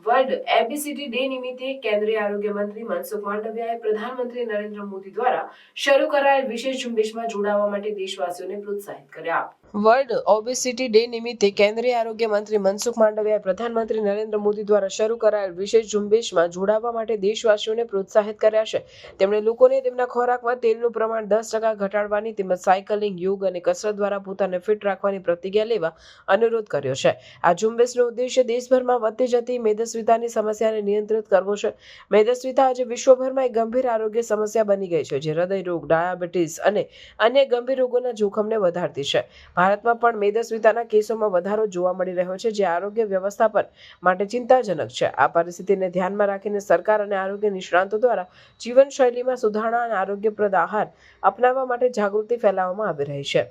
World obesity day નિમિત્તે કેન્દ્રીય આરોગ્ય મંત્રી મનસુખ માંડવિયાએ પ્રધાનમંત્રી નરેન્દ્ર મોદી દ્વારા શરૂ કરાયેલ વિશેષ ઝુંબેશમાં જોડાવા માટે દેશવાસીઓને પ્રોત્સાહિત કર્યા। વર્લ્ડ ઓબેસિટી ડે નિમિત્તે કેન્દ્રીય આરોગ્ય મંત્રી મનસુખ માંડવિયાએ પ્રધાનમંત્રી નરેન્દ્ર મોદી દ્વારા શરૂ કરાયેલ વિશેષ ઝુંબેશમાં જોડાવા માટે દેશવાસીઓને પ્રોત્સાહિત કર્યા છે। તેમણે લોકોને તેમના ખોરાકમાં તેલનું પ્રમાણ 10% ઘટાડવાની તેમજ સાયકલિંગ, યોગ અને કસરત દ્વારા પોતાને ફિટ રાખવાની પ્રતિજ્ઞા લેવા અનુરોધ કર્યો છે। આ ઝુંબેશનો ઉદ્દેશ્ય દેશભરમાં વધતી જતી મેદસ્વીતાની સમસ્યાને નિયંત્રિત કરવો છે। મેદસ્વીતા આજે વિશ્વભરમાં એક ગંભીર આરોગ્ય સમસ્યા બની ગઈ છે, જે હૃદય રોગ, ડાયાબિટીસ અને અન્ય ગંભીર રોગોના જોખમને વધારતી છે। ભારતમાં પણ મેદસ્વીતાના કેસોમાં વધારો જોવા મળી રહ્યો છે, જે આરોગ્ય વ્યવસ્થાપન માટે ચિંતાજનક છે। આ પરિસ્થિતિને ધ્યાનમાં રાખીને સરકાર અને આરોગ્ય નિષ્ણાતો દ્વારા જીવનશૈલીમાં સુધારણા અને આરોગ્યપ્રદ આહાર અપનાવવા માટે જાગૃતિ ફેલાવવામાં આવી રહી છે।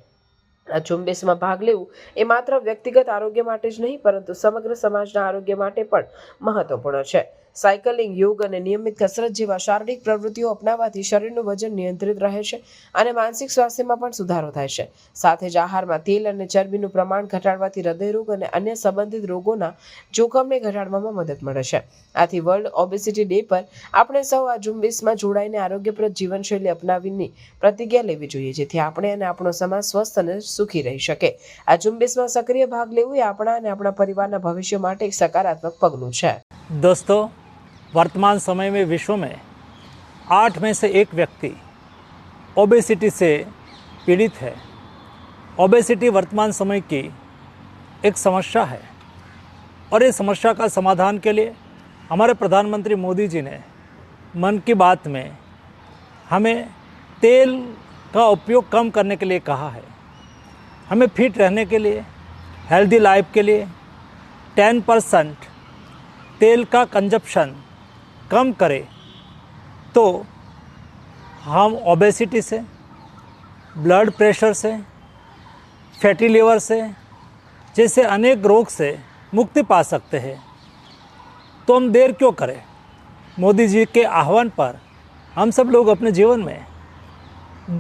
આ ઝુંબેશમાં ભાગ લેવું એ માત્ર વ્યક્તિગત આરોગ્ય માટે જ નહીં, પરંતુ સમગ્ર સમાજના આરોગ્ય માટે પણ મહત્વપૂર્ણ છે। સાયકલિંગ, યોગ અને નિયમિત કસરત જેવા શારીરિક પ્રવૃત્તિઓ અપનાવવાથી શરીરનું વજન નિયંત્રિત રહે છે અને માનસિક સ્વાસ્થ્યમાં પણ સુધારો થાય છે। સાથે જ આહારમાં તેલ અને ચરબીનું પ્રમાણ ઘટાડવાથી હૃદયરોગ અને અન્ય સંબંધિત રોગોના જોખમને ઘટાડવામાં મદદ મળે છે। આથી વર્લ્ડ ઓબેસિટી ડે પર આપણે સૌ આ ઝુંબેશમાં જોડાઈને આરોગ્યપ્રદ જીવનશૈલી અપનાવીની પ્રતિજ્ઞા લેવી જોઈએ, જેથી આપણે અને આપણો સમાજ સ્વસ્થ અને સુખી રહી શકે। આ ઝુંબેશમાં સક્રિય ભાગ લેવું એ આપણા અને આપણા परिवार भविष्य માટે एक सकारात्मक पगलू है। दोस्तों, वर्तमान समय में विश्व में 8 में से 1 व्यक्ति ओबेसिटी से पीड़ित है। ओबेसिटी वर्तमान समय की एक समस्या है और इस समस्या का समाधान के लिए हमारे प्रधानमंत्री मोदी जी ने मन की बात में हमें तेल का उपयोग कम करने के लिए कहा है। हमें फिट रहने के लिए, हेल्दी लाइफ के लिए 10% तेल का कंजप्शन कम करें तो हम ओबेसिटी से, ब्लड प्रेशर से, फैटी लीवर से जैसे अनेक रोग से मुक्ति पा सकते हैं। तो हम देर क्यों करें? मोदी जी के आह्वान पर हम सब लोग अपने जीवन में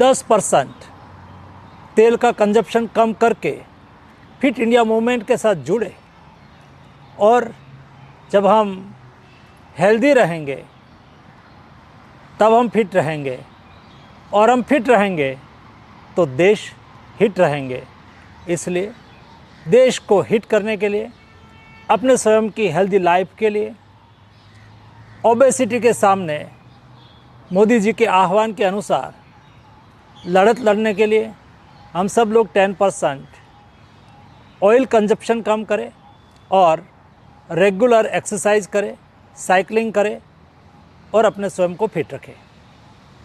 10% तेल का कंजप्शन कम करके फिट इंडिया मूवमेंट के साथ जुड़े और जब हम हेल्दी रहेंगे तब हम फिट रहेंगे और हम फिट रहेंगे तो देश हिट रहेंगे। इसलिए देश को हिट करने के लिए, अपने स्वयं की हेल्दी लाइफ के लिए, ओबेसिटी के सामने मोदी जी के आह्वान के अनुसार लड़त लड़ने के लिए हम सब लोग 10% ऑयल कंजप्शन कम करें और रेगुलर एक्सरसाइज करें, साइकिलिंग करें और अपने स्वयं को फिट रखें।